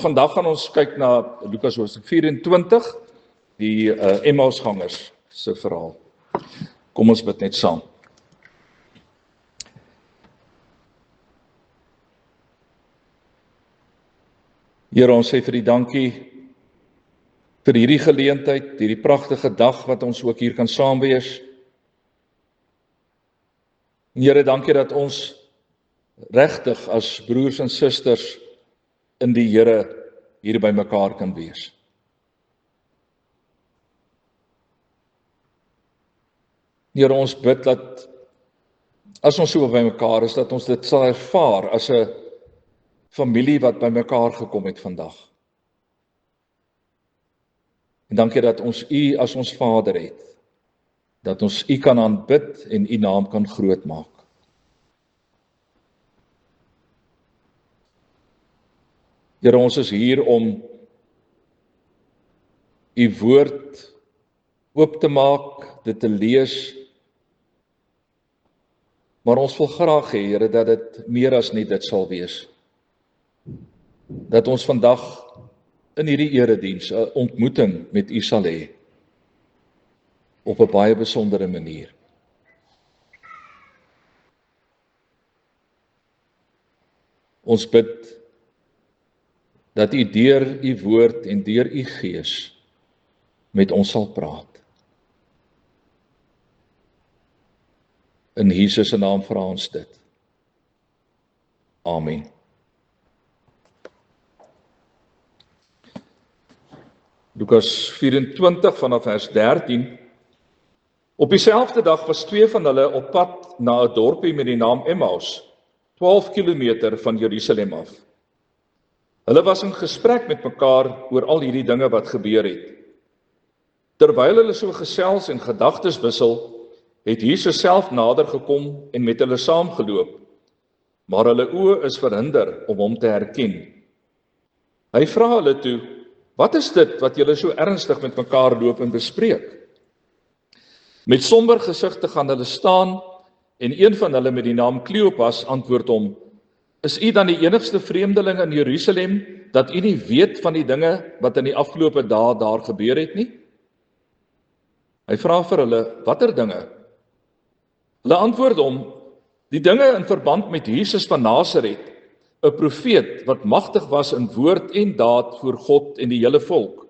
Vandag gaan ons kyk na Lukas hoofstuk 24, die Emmausgangers se verhaal. Kom ons bid net saam. Here, ons sê vir U dankie vir hierdie geleentheid, hierdie pragtige dag wat ons ook hier kan saam wees. Here, dankie dat ons regtig as broers en susters in die Here hier by mekaar kan wees. Here, ons bid dat as ons so by mekaar is, dat ons dit sal ervaar as 'n familie wat by mekaar gekom het vandag. En dankie dat ons U as ons Vader het, dat ons U kan aanbid en U naam kan groot maak. Here, ons is hier om U woord oop te maak, dit te lees, maar ons wil graag hê, Here, dat dit meer as net dit sal wees. Dat ons vandag in hierdie erediens 'n ontmoeting met U sal hê, op 'n baie besondere manier. Ons bid dat U deur U woord en deur U Gees met ons sal praat. In Jesus se naam vra ons dit. Amen. Lukas 24 vanaf vers 13. Op dieselfde dag was 2 van hulle op pad na 'n dorpie met die naam Emmaus, 12 kilometer van Jerusalem af. Hulle was in gesprek met mekaar oor al hierdie dinge wat gebeur het. Terwyl hulle so gesels en gedagtes wissel, het Jesus self nader gekom en met hulle saamgeloop, maar hulle oë is verhinder om hom te herken. Hy vra hulle toe: "Wat is dit wat julle so ernstig met mekaar loop en bespreek?" Met somber gesigte gaan hulle staan en een van hulle met die naam Kleopas antwoord hom: "Is u dan die enigste vreemdeling in Jerusalem dat u nie weet van die dinge wat in die afgelope dae daar gebeur het nie?" Hy vra vir hulle: "Watter dinge?" Hulle antwoord hom: "Die dinge in verband met Jesus van Nasaret, 'n profeet wat magtig was in woord en daad voor God en die hele volk,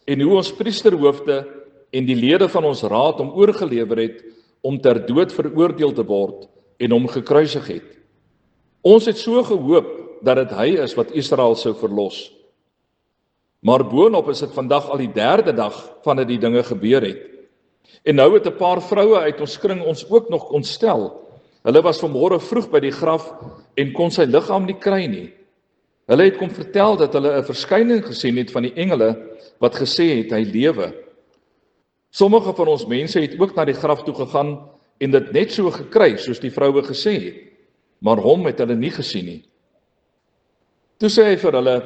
en hoe ons priesterhoofde en die lede van ons raad hom oorgelewer het om ter dood veroordeel te word en hom gekruisig het. Ons het so gehoop dat dit hy is wat Israel sou verlos. Maar boonop is dit vandag al die 3de dag vandat die dinge gebeur het. En nou het 'n paar vroue uit ons kring ons ook nog ontstel. Hulle was vanmôre vroeg by die graf en kon sy liggaam nie kry nie. Hulle het kom vertel dat hulle 'n verskyning gesien het van die engele wat gesê het hy lewe. Sommige van ons mense het ook na die graf toe gegaan en dit net so gekry soos die vroue gesê het, maar hom het hulle nie gesien nie." Toe sê hy vir hulle: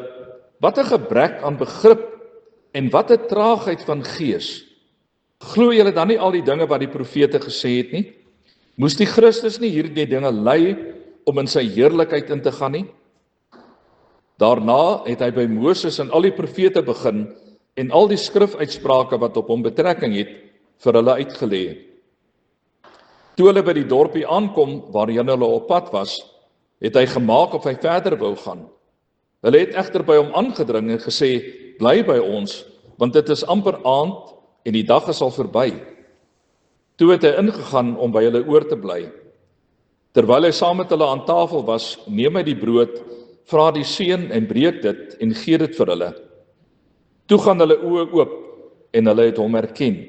"Wat 'n gebrek aan begrip en wat 'n traagheid van gees. Glo julle dan nie al die dinge wat die profete gesê het nie? Moes die Christus nie hierdie dinge ly om in sy heerlikheid in te gaan nie?" Daarna het hy by Moses en al die profete begin en al die skrifuitsprake wat op hom betrekking het, vir hulle uitgelê. Toe hulle by die dorpie aankom waarheen hulle op pad was, het hy gemaak of hy verder wou gaan. Hulle het egter by hom aangedring en gesê: "Bly by ons, want dit is amper aand en die dag is al verby." Toe het hy ingegaan om by hulle oor te bly. Terwyl hy saam met hulle aan tafel was, neem hy die brood, vra die seën en breek dit en gee dit vir hulle. Toe gaan hulle oë oop en hulle het hom herken,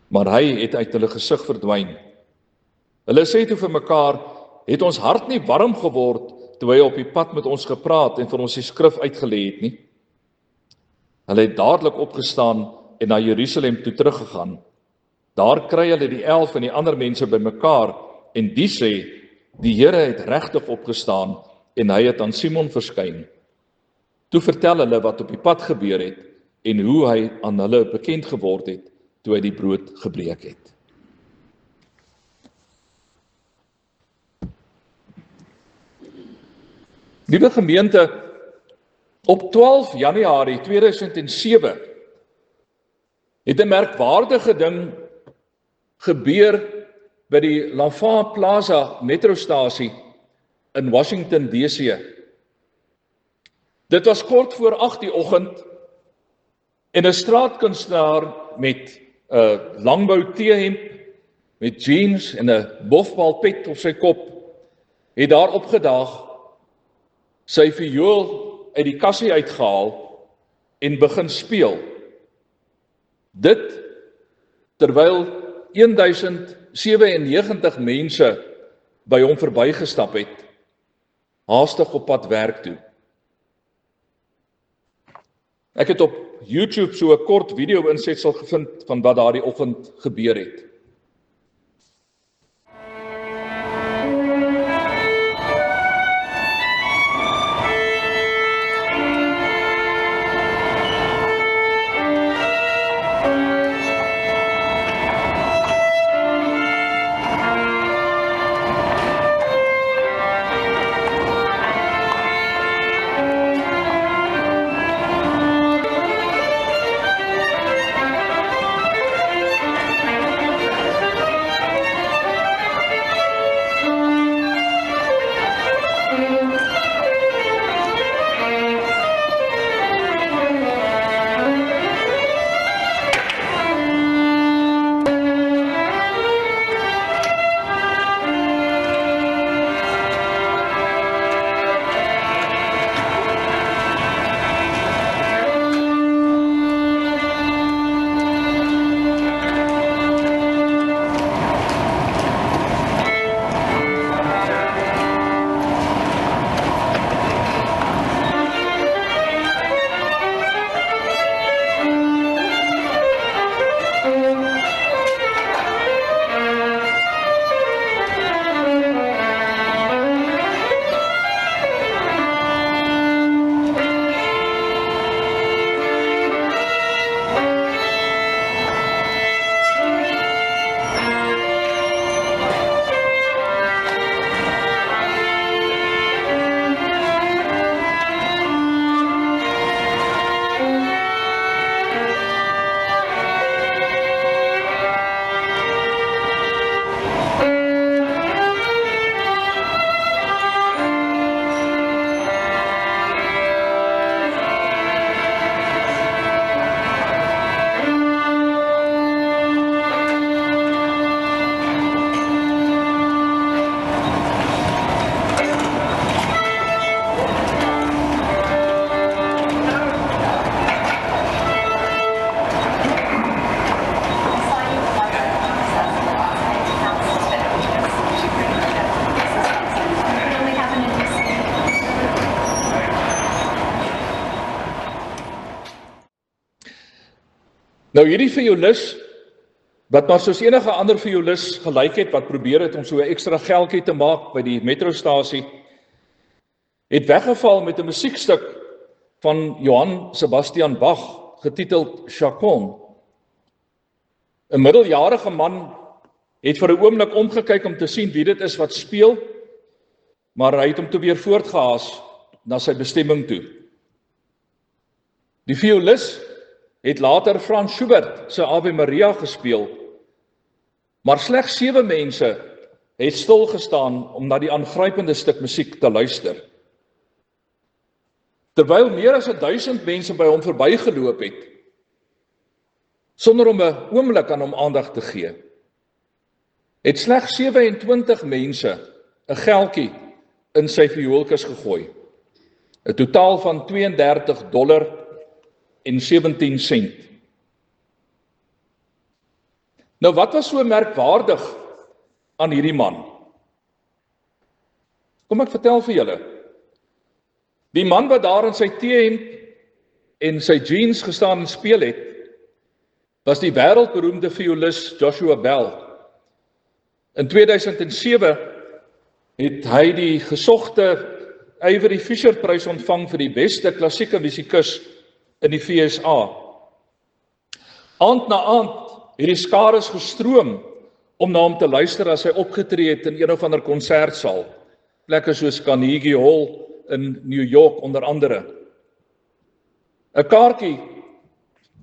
maar hy het uit hulle gesig verdwyn. Hulle sê toe vir mekaar: "Het ons hart nie warm geword toe hy op die pad met ons gepraat en vir ons die skrif uitgelê het nie?" Hulle het dadelik opgestaan en na Jerusalem toe teruggegaan. Daar kry hulle die 11 en die ander mense bymekaar en die sê: "Die Here het regtig opgestaan en hy het aan Simon verskyn." Toe vertel hulle wat op die pad gebeur het en hoe hy aan hulle bekend geword het toe hy die brood gebreek het. Liewe gemeente, Op 12 Januarie 2007 het 'n merkwaardige ding gebeur by die L'Enfant Plaza metrostasie in Washington DC. Dit was kort voor 8 die oggend en 'n straatkunstenaar met 'n langbou T-hemp, met jeans en 'n bofbalpet op sy kop, het daar opgedaag, sy viool uit die kassie uitgehaal en begin speel. Dit terwyl 1097 mense by hom verbygestap het, haastig op pad werk toe. Ek het op YouTube so 'n kort video-insetsel gevind van wat daardie oggend gebeur het. Nou hierdie violis, wat maar soos enige ander violis gelyk het, wat probeer het om so 'n ekstra geldjie te maak by die metrostasie, het weggeval met 'n musiekstuk van Johann Sebastian Bach, getiteld Chaconne. 'n middeljarige man het vir 'n oomblik omgekyk om te sien wie dit is wat speel, maar hy het hom toe weer voortgehaas na sy bestemming toe. Die violis het later Franz Schubert se Ave Maria gespeel, maar slegs 7 mense het stil gestaan om na die aangrypende stuk musiek te luister. Terwyl meer as 1000 mense by hom verbygeloop het, sonder om 'n oomblik aan hom aandag te gee, het slegs 27 mense 'n geldjie in sy vioolkas gegooi. 'n totaal van $32.17. Nou wat was so merkwaardig aan hierdie man? Kom ek vertel vir julle. Die man wat daar in sy T-hemp en sy jeans gestaan en speel het, was die wêreldberoemde violis Joshua Bell. In 2007 het hy die gesogte Avery Fisher Prys ontvang vir die beste klassieke musikus in die VSA. Aand na aand het die skares gestroom om na hom te luister as hy opgetree het in een of ander konsertsaal, plekke soos Carnegie Hall in New York onder andere. 'n kaartjie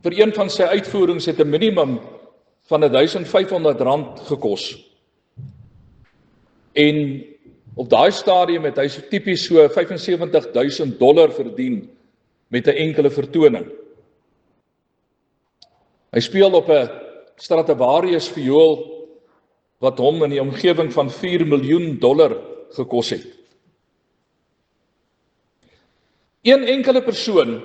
vir een van sy uitvoerings het 'n minimum van R1500 gekos. En op daai stadium het hy so tipies so $75,000 verdien met 'n enkele vertoning. Hy speel op 'n Stradivarius viool wat hom in die omgewing van $4 miljoen gekos het. Een enkele persoon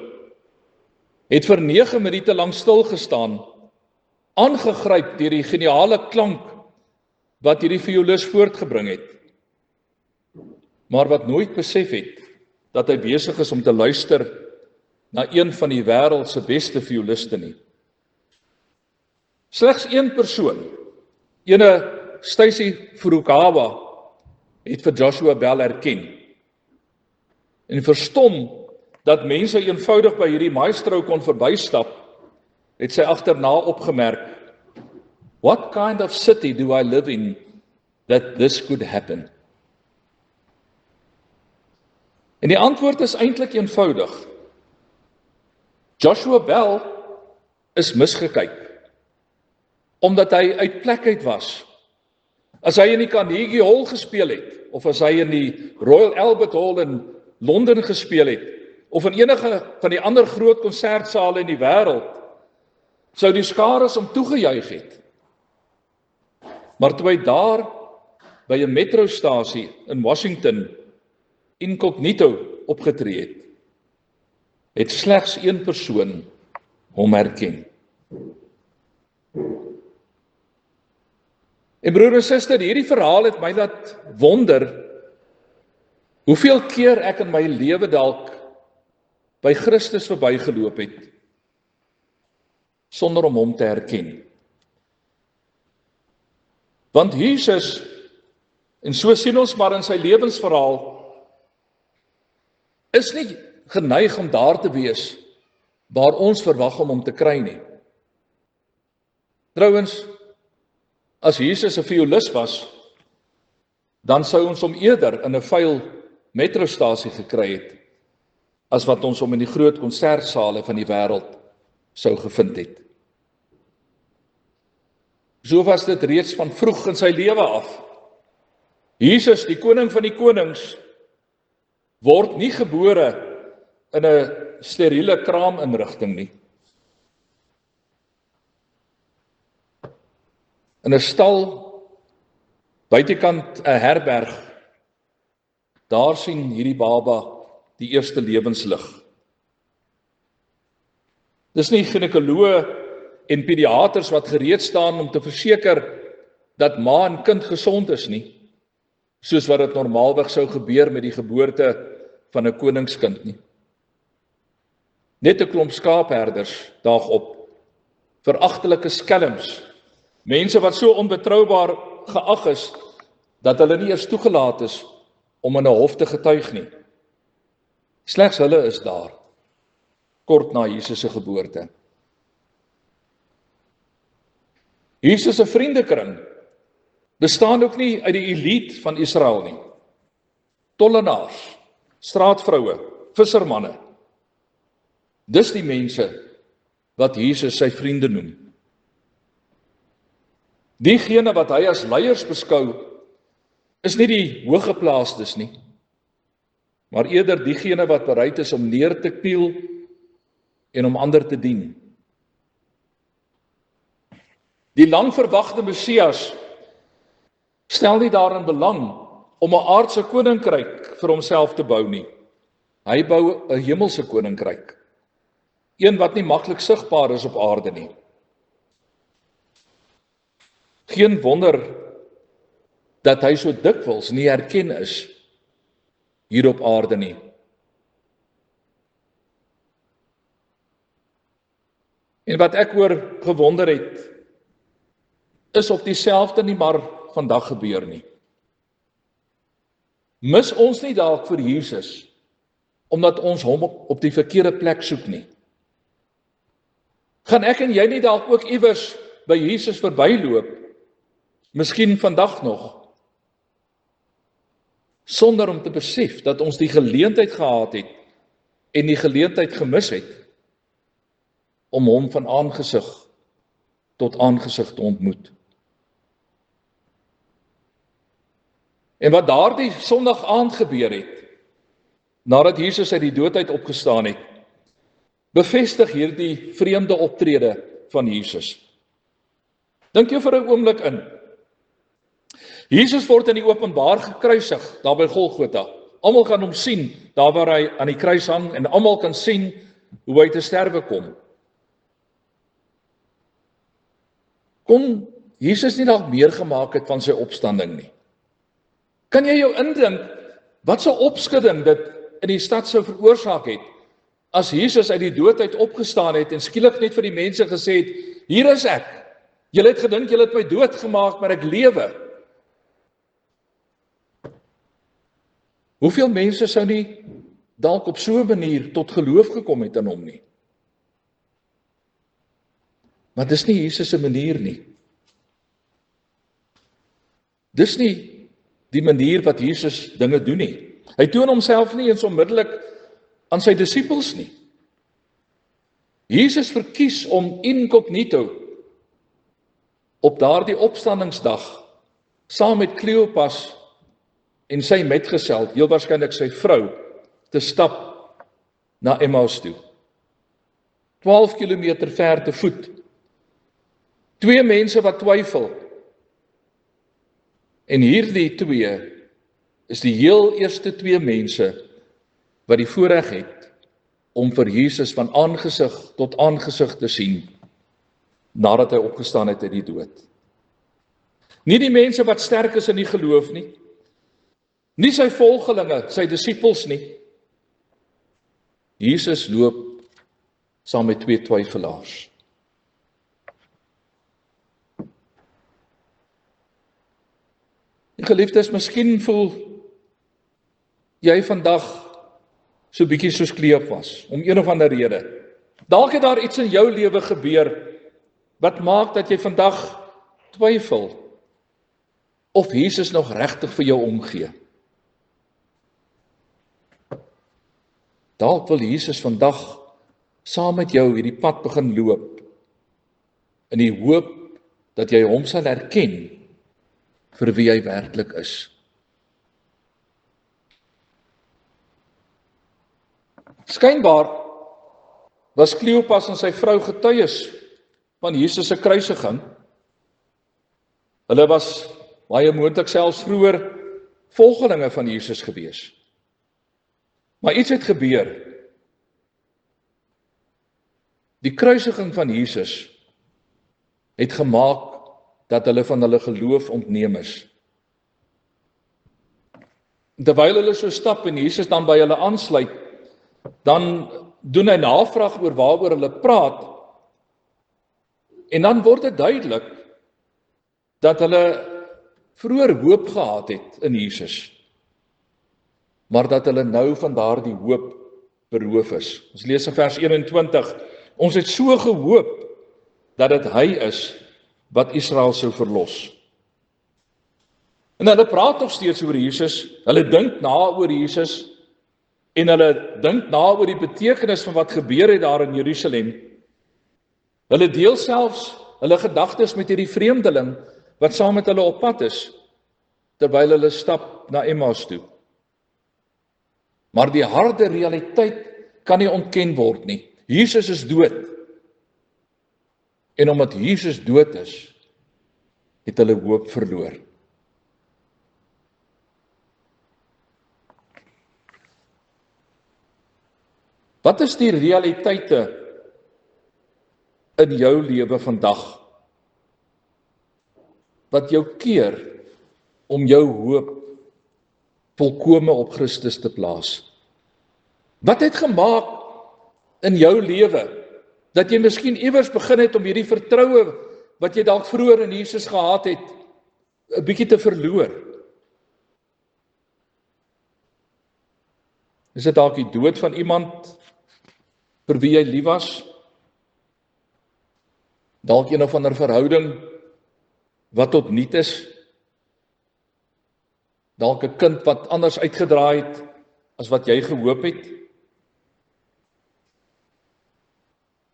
het vir 9 minute lank stil gestaan, aangegryp deur die geniale klank wat hierdie violis voortgebring het, maar wat nooit besef het dat hy besig is om te luister na een van die wêreld se beste violiste nie. Slegs een persoon, ene Stacy Furukawa, het vir Joshua Bell herken en verstom dat mense eenvoudig by hierdie maestro kon verbystap, het sy agterna opgemerk, "What kind of city do I live in that this could happen?" En die antwoord is eintlik eenvoudig. Joshua Bell is misgekyk, omdat hy uit plek uit was. As hy in die Carnegie Hall gespeel het, of as hy in die Royal Albert Hall in Londen gespeel het, of in enige van die ander groot konsertsale in die wêreld, sou die skares hom toegejuig het. Maar toe hy daar by 'n metrostasie in Washington incognito opgetree het, het slegs een persoon hom herken. En broer en suster, hierdie verhaal het my laat wonder, hoeveel keer ek in my lewe dalk by Christus verbygeloop het, sonder om hom te herken. Want Jesus, en so sien ons maar in sy lewensverhaal, is nie geneig om daar te wees waar ons verwag om hom te kry nie. Trouwens, as Jesus 'n violis was, dan sou ons hom eerder in 'n vuil metrostasie gekry het, as wat ons hom in die groot konsertsale van die wêreld sou gevind het. So was dit reeds van vroeg in sy lewe af. Jesus, die koning van die konings, word nie gebore in 'n steriele kraaminrigting nie. In 'n stal, buitekant 'n herberg, daar sien hierdie baba die eerste lewenslig. Dis nie ginekoloë en pediaters wat gereed staan om te verseker dat ma en kind gesond is nie, soos wat dit normaalweg sou gebeur met die geboorte van 'n koningskind nie. Net 'n klomp skaapherders daag op, veragtelike skelms, mense wat so onbetroubaar geag is, dat hulle nie eers toegelaat is om in 'n hof te getuig nie. Slegs hulle is daar, kort na Jesus se geboorte. Jesus se vriendekring bestaan ook nie uit die elite van Israel nie. Tollenaars, straatvroue, vissermanne. Dis die mense wat Jesus sy vriende noem. Diegene wat hy as leiers beskou, is nie die hooggeplaastes nie, maar eerder diegene wat bereid is om neer te kniel en om ander te dien. Die lang verwagte Messias stel nie daarin belang om 'n aardse koninkryk vir homself te bou nie. Hy bou 'n hemelse koninkryk, een wat nie maklik sigbaar is op aarde nie. Geen wonder dat hy so dikwels nie herken is hier op aarde nie. En wat ek oor gewonder het, is of dieselfde nie maar vandag gebeur nie. Mis ons nie dalk vir Jesus, omdat ons hom op die verkeerde plek soek nie? Gaan ek en jy nie dalk ook iewers by Jesus verbyloop, miskien vandag nog, sonder om te besef dat ons die geleentheid gehad het en die geleentheid gemis het om hom van aangesig tot aangesig te ontmoet. En wat daardie Sondag aand gebeur het, nadat Jesus uit die dood uit opgestaan het, bevestig hierdie vreemde optrede van Jesus. Dink jy vir 'n oomblik in. Jesus word in die openbaar gekruisig, daar by Golgotha. Almal kan hom sien, daar waar hy aan die kruis hang, en almal kan sien hoe hy te sterwe kom. Kon Jesus nie dalk meer gemaak het van sy opstanding nie? Kan jy jou indink, wat so opskudding dit in die stad sou veroorsaak het, as Jesus uit die dood uit opgestaan het, en skielik net vir die mense gesê het, hier is ek, julle het gedink, julle het my dood gemaak, maar ek lewe. Hoeveel mense sou nie dalk op so 'n manier tot geloof gekom het in hom nie? Maar dis nie Jesus se manier nie. Dis nie die manier wat Jesus dinge doen nie. Hy toon homself nie eens onmiddellik aan sy disippels nie. Jesus verkies om incognito op daardie opstandingsdag saam met Kleopas en sy metgesel, heel waarskynlik sy vrou, te stap na Emmaus toe. 12 kilometer ver te voet. 2 mense wat twyfel. En hierdie 2 is die heel eerste 2 mense wat die voorreg het om vir Jesus van aangesig tot aangesig te sien nadat hy opgestaan het uit die dood. Nie die mense wat sterk is in die geloof nie, nie sy volgelinge, sy disippels nie. Jesus loop saam met 2 twyfelaars. Geliefdes, miskien voel jy vandag so bietjie soos Kleopas, om een of ander rede. Dalk het daar iets in jou lewe gebeur wat maak dat jy vandag twyfel of Jesus nog regtig vir jou omgee. Dalk wil Jesus vandag saam met jou hierdie pad begin loop in die hoop dat jy hom sal herken vir wie hy werklik is. Skynbaar was Kleopas en sy vrou getuies van Jesus se kruisiging. Hulle was baie moontlik selfs vroeër volgelinge van Jesus gewees. Maar iets het gebeur. Die kruisiging van Jesus het gemaak dat hulle van hulle geloof ontneem is. Terwyl hulle so stap en Jesus dan by hulle aansluit, dan doen hy navraag oor waaroor hulle praat, en dan word dit duidelik dat hulle vroeër hoop gehad het in Jesus, maar dat hulle nou van daardie hoop beroof is. Ons lees in vers 21, ons het so gehoop dat dit hy is wat Israel sou verlos. En hulle praat nog steeds oor Jesus, hulle dink na oor Jesus, en hulle dink na oor die betekenis van wat gebeur het daar in Jerusalem. Hulle deel selfs hulle gedagtes met hierdie vreemdeling wat saam met hulle op pad is, terwyl hulle stap na Emmaus toe. Maar die harde realiteit kan nie ontken word nie. Jesus is dood. En omdat Jesus dood is, het hulle hoop verloor. Wat is die realiteite in jou lewe vandag wat jou keer om jou hoop volkome op Christus te plaas? Wat het gemaak in jou lewe dat jy miskien iewers begin het om hierdie vertroue wat jy dalk vroeër in Jesus gehad het, 'n bietjie te verloor? Is dit dalk die dood van iemand vir wie jy lief was? Dalk een of ander verhouding wat tot niet is? Dalk 'n kind wat anders uitgedraai het as wat jy gehoop het?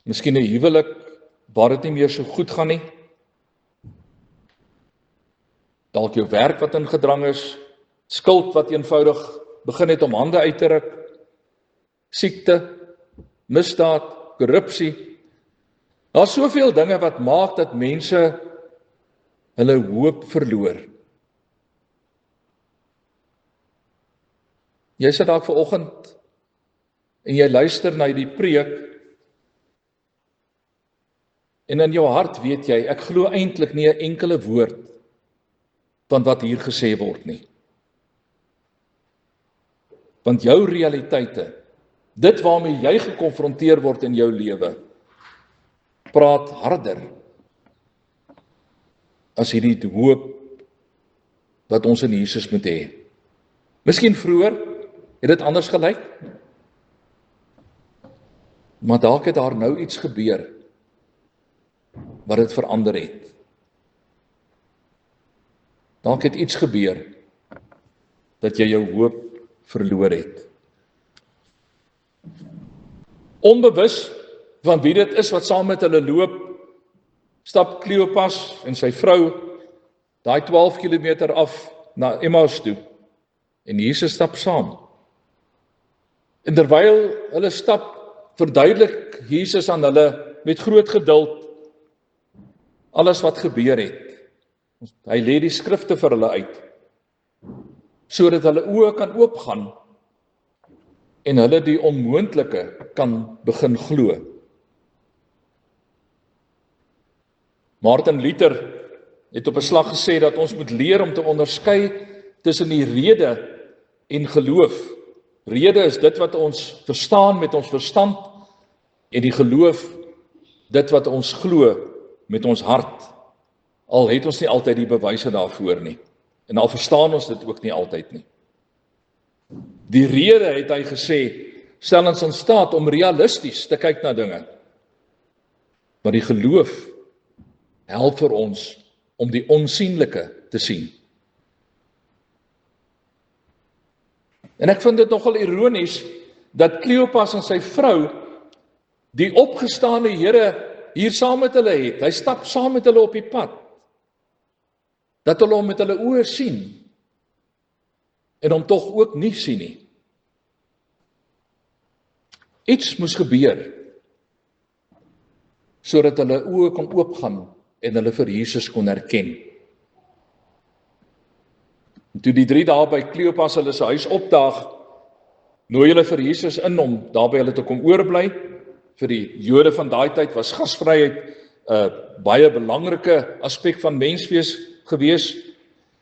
Miskien 'n huwelik waar dit nie meer so goed gaan nie. Dalk jou werk wat in gedrang is, skuld wat eenvoudig begin het om hande uit te ruk, siekte, misdaad, korrupsie. Daar's soveel dinge wat maak dat mense hulle hoop verloor. Jy sit dalk vanoggend en jy luister na die preek en in jou hart weet jy, ek glo eintlik nie 'n enkele woord van wat hier gesê word nie. Want jou realiteite, dit waarmee jy gekonfronteer word in jou lewe, praat harder as hierdie hoop wat ons in Jesus moet hê. Miskien vroeër het dit anders gelyk, maar dalk het daar nou iets gebeur wat dit verander het. Dalk het iets gebeur dat jy jou hoop verloor het. Onbewus van wie dit is wat saam met hulle loop, stap Kleopas en sy vrou daai 12 kilometer af na Emmaus toe. En Jesus stap saam. En terwyl hulle stap, verduidelik Jesus aan hulle met groot geduld alles wat gebeur het. Hy lê die skrifte vir hulle uit, sodat hulle oë kan oopgaan en hulle die onmoontlike kan begin glo. Martin Luther het op 'n slag gesê dat ons moet leer om te onderskei tussen die rede en geloof. Rede is dit wat ons verstaan met ons verstand en die geloof dit wat ons glo met ons hart. Al het ons nie altyd die bewyse daarvoor nie. En al verstaan ons dit ook nie altyd nie. Die rede, het hy gesê, stel ons in staat om realisties te kyk na dinge. Maar die geloof help vir ons om die onsienlike te sien. En ek vind dit nogal ironies dat Kleopas en sy vrou die opgestane Here hier saam met hulle het. Hy stap saam met hulle op die pad. Dat hulle hom met hulle oë sien en hom tog ook nie sien nie. Iets moes gebeur sodat hulle oë kon oopgaan en hulle vir Jesus kon herken. En toe die 3 dae by Kleopas hulle se huis opdaag, nooi hulle vir Jesus in om daar by hulle te kom oorbly. Vir die Jode van daai tyd was gasvryheid 'n baie belangrike aspek van menswees gewees.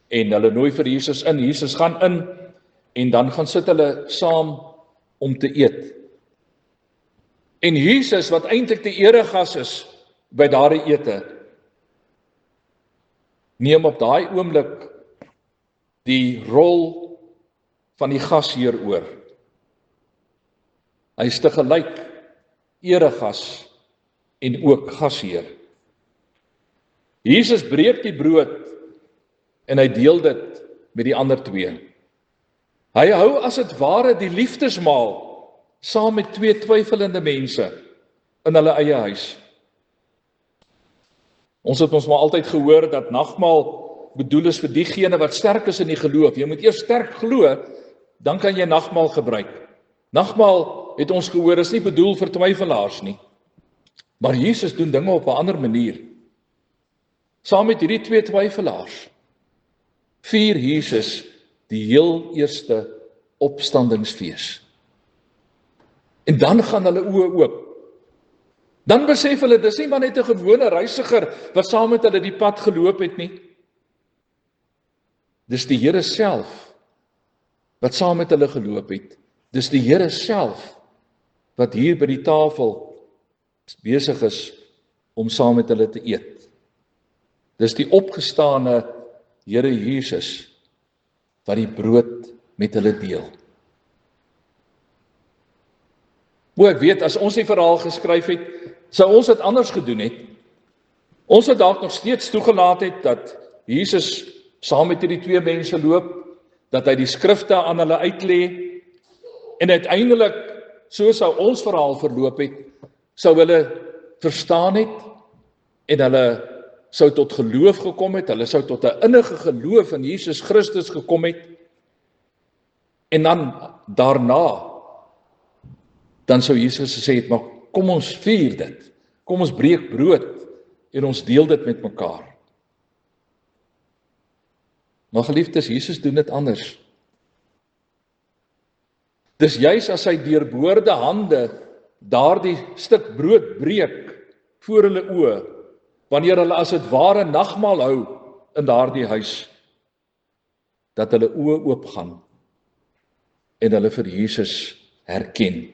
En hulle nooi vir Jesus in. Jesus gaan in en dan gaan sit hulle saam om te eet. En Jesus, wat eintlik die eregas is by daardie ete, neem op daai oomblik die rol van die gasheer oor. Hy is te gelyk eregas en ook gasheer. Jesus breek die brood en hy deel dit met die ander 2. Hy hou as dit ware die liefdesmaal saam met 2 twyfelende mense in hulle eie huis. Ons het ons maar altyd gehoor dat nagmaal bedoel is vir diegene wat sterk is in die geloof. Jy moet eers sterk glo, dan kan jy nagmaal gebruik. Nagmaal het ons gehoor is nie bedoel vir twyfelaars nie. Maar Jesus doen dinge op 'n ander manier. Saam met hierdie 2 twyfelaars vier Jesus die heel eerste opstandingsfees. En dan gaan hulle oë oop. Dan besef hulle, dis nie maar net 'n gewone reisiger wat saam met hulle die pad geloop het nie. Dis die Here self wat saam met hulle geloop het. Dis die Here self wat hier by die tafel besig is om saam met hulle te eet. Dis die opgestane Here Jesus wat die brood met hulle deel. Ek weet, as ons die verhaal geskryf het, sou ons dit anders gedoen het. Ons het dalk nog steeds toegelaat het dat Jesus saam met hierdie 2 mense loop, dat hy die skrifte aan hulle uitlê, en uiteindelik, so sou ons verhaal verloop het, sou hulle verstaan het en hulle sou tot geloof gekom het, hulle sou tot 'n innige geloof in Jesus Christus gekom het, en dan daarna, dan sou Jesus gesê het, maar kom ons vier dit, kom ons breek brood, en ons deel dit met mekaar. Maar geliefdes, Jesus doen dit anders. Dis juis as hy deurboorde hande daardie stuk brood breek voor hulle oë, wanneer hulle as dit ware nagmaal hou in daardie huis, dat hulle oë oopgaan en hulle vir Jesus herken.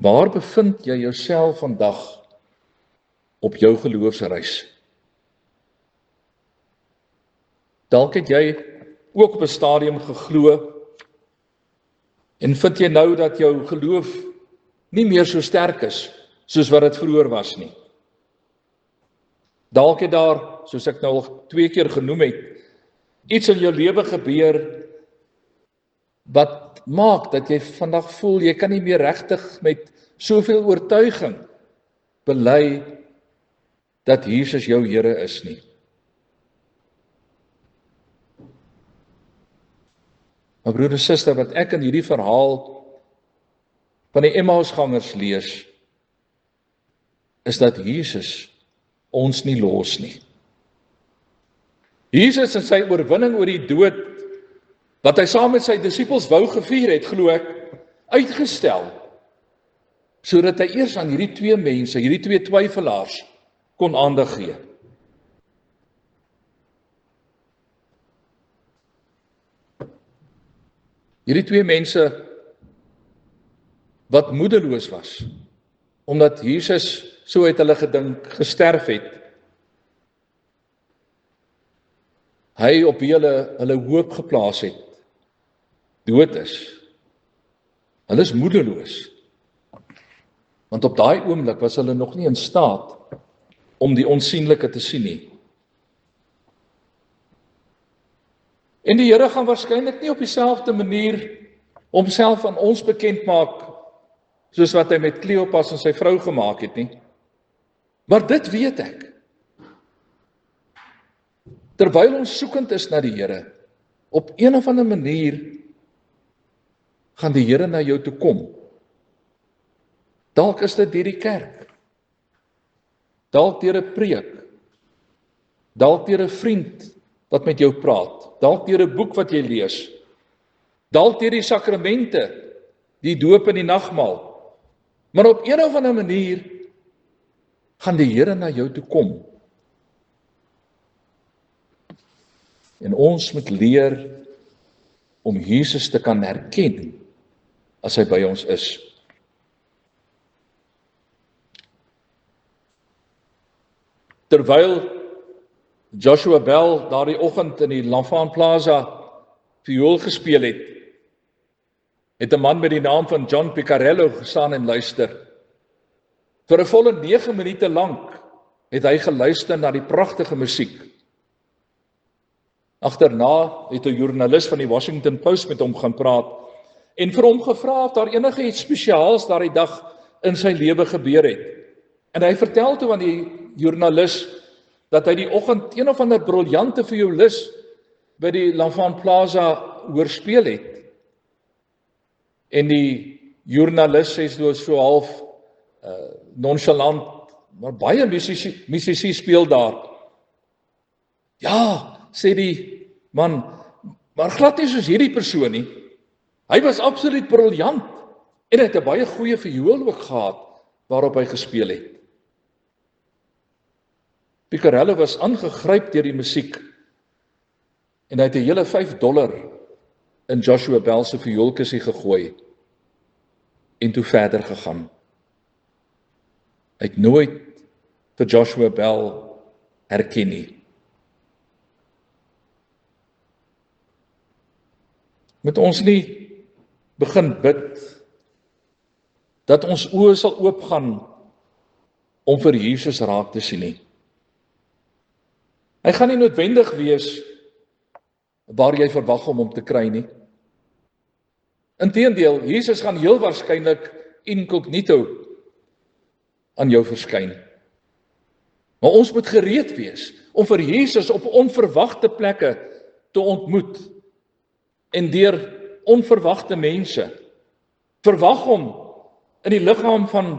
Waar bevind jy jouself vandag op jou geloofsreis? Dalk het jy ook op 'n stadium geglo en vind jy nou dat jou geloof nie meer so sterk is soos wat dit vroeër was nie. Dalk het daar, soos ek nou al 2 keer genoem het, iets in jou lewe gebeur wat maak dat jy vandag voel jy kan nie meer regtig met soveel oortuiging bely dat Jesus jou Here is nie. Maar broer en suster, wat ek in hierdie verhaal van die Emmausgangers lees, is dat Jesus ons nie los nie. Jesus in sy oorwinning oor die dood, wat hy saam met sy disippels wou gevier het, glo ek, uitgestel, sodat hy eers aan hierdie 2 mense, hierdie 2 twyfelaars, kon aandag gee. Hierdie 2 mense wat moedeloos was, omdat Jesus so het hulle gedink gesterf het. Hy op wie hulle hoop geplaas het, dood is. Hulle is moedeloos. Want op daai oomblik was hulle nog nie in staat om die onsienlike te sien nie. En die Here gaan waarskynlik nie op dieselfde manier homself aan ons bekend maak soos wat hy met Kleopas en sy vrou gemaak het nie. Maar dit weet ek. Terwyl ons soekend is na die Here, op een of ander manier gaan die Here na jou toe kom. Dalk is dit deur die kerk. Dalk deur 'n preek. Dalk deur 'n vriend wat met jou praat. Dalk deur 'n boek wat jy lees. Dalk deur die sakramente, die doop en die nagmaal. Maar op een of ander manier gaan die Here na jou toe kom. En ons moet leer om Jesus te kan herken as hy by ons is. Terwyl Joshua Bell daardie oggend in die Lanfaan Plaza viool gespeel het 'n man met die naam van John Picarello gestaan en luister. Vir 'n volle 9 minute lank het hy geluister na die pragtige musiek. Agterna het 'n joernalis van die Washington Post met hom gaan praat en vir hom gevra of daar enige iets spesiaals daardie dag in sy lewe gebeur het. En hy vertel toe aan die joernalis dat hy die oggend een of ander briljante violis by die Lanfaan Plaza hoor speel het. En die joernalis sê so half nonchalant, maar baie musici speel daar. Ja, sê die man, maar glad nie soos hierdie persoon nie. Hy was absoluut briljant en het 'n baie goeie viool ook gehad waarop hy gespeel het. Picarello was aangegryp deur die musiek en hy het 'n hele $5 in Joshua Bell se vioolkussie gegooi en toe verder gegaan. Hy het nooit vir Joshua Bell herken nie. Moet ons nie begin bid dat ons oë sal oopgaan om vir Jesus raak te sien nie. Hy gaan nie noodwendig wees waar jy verwag om hom te kry nie. Inteendeel, Jesus gaan heel waarskynlik incognito aan jou verskyn. Maar ons moet gereed wees om vir Jesus op onverwagte plekke te ontmoet en deur onverwagte mense. Verwag hom in die liggaam van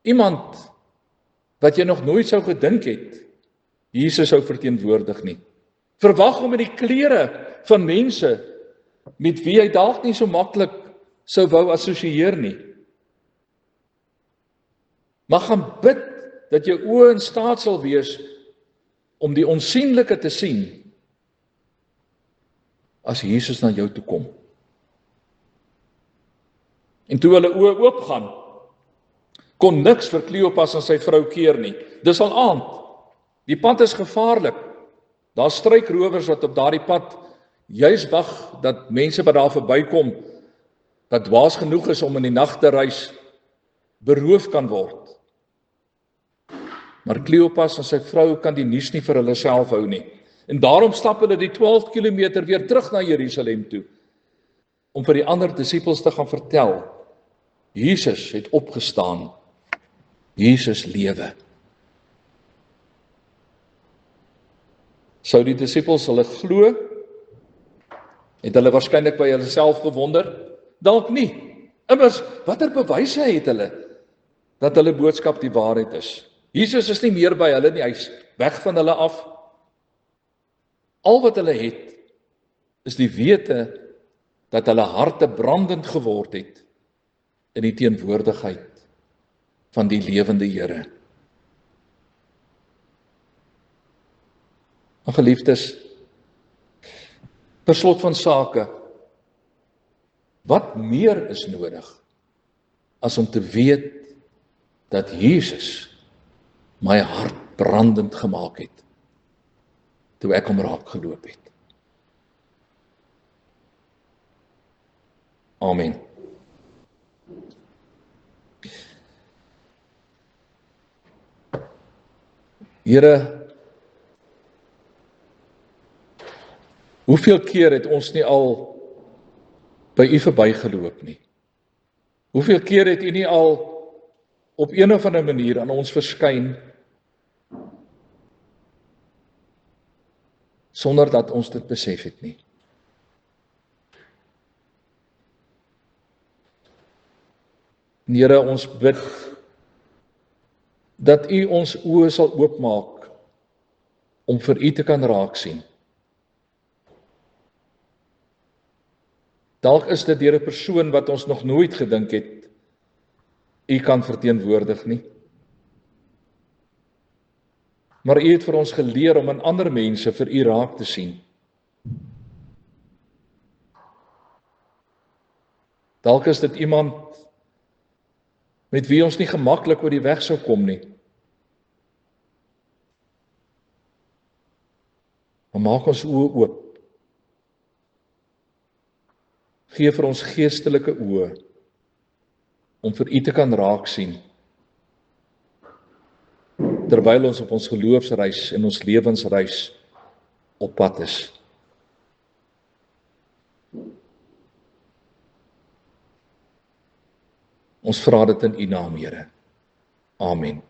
iemand wat jy nog nooit sou gedink het Jesus sou verteenwoordig nie. Verwag hom in die klere van mense met wie hy dalk nie so maklik sou wou assosieer nie. Maar gaan bid dat jou oë in staat sal wees om die onsigbare te sien as Jesus na jou toe kom. En toe hulle oë oopgaan, kon niks vir Kleopas en sy vrou keer nie. Dis al aand. Die pad is gevaarlik. Daar struikrowers wat op daardie pad juis wag dat mense wat daar verbykom, wat dwaas genoeg is om in die nag te reis, beroof kan word. Maar Kleopas en sy vrou kan die nuus nie vir hulle self hou nie. En daarom stap hulle die 12 kilometer weer terug na Jerusalem toe, om vir die ander disippels te gaan vertel, Jesus het opgestaan, Jesus lewe. Sou die disippels hulle glo? Het hulle waarskynlik by hulle self gewonder? Dalk nie. Immers, watter bewyse het hulle dat hulle boodskap die waarheid is? Jesus is nie meer by hulle nie, hy's weg van hulle af. Al wat hulle het, is die wete dat hulle harte brandend geword het in die teenwoordigheid van die lewende Here. Maar geliefdes, per slot van sake, wat meer is nodig as om te weet dat Jesus my hart brandend gemaak het toe ek hom raak geloop het. Amen. Here, hoeveel keer het ons nie al by U verbygeloop nie? Hoeveel keer het U nie al op een of ander manier aan ons verskyn sonder dat ons dit besef het nie? Here, ons bid dat U ons oë sal oopmaak om vir U te kan raak sien. Dalk is dit deur 'n persoon wat ons nog nooit gedink het U kan verteenwoordig nie. Maar U het vir ons geleer om in ander mense vir U raak te sien. Dalk is dit iemand met wie ons nie gemaklik oor die weg sou kom nie. Maar maak ons oë oop. Gee vir ons geestelike oë om vir U te kan raak sien, terwyl ons op ons geloofsreis en ons lewensreis op pad is. Ons vra dit in U naam, Here. Amen.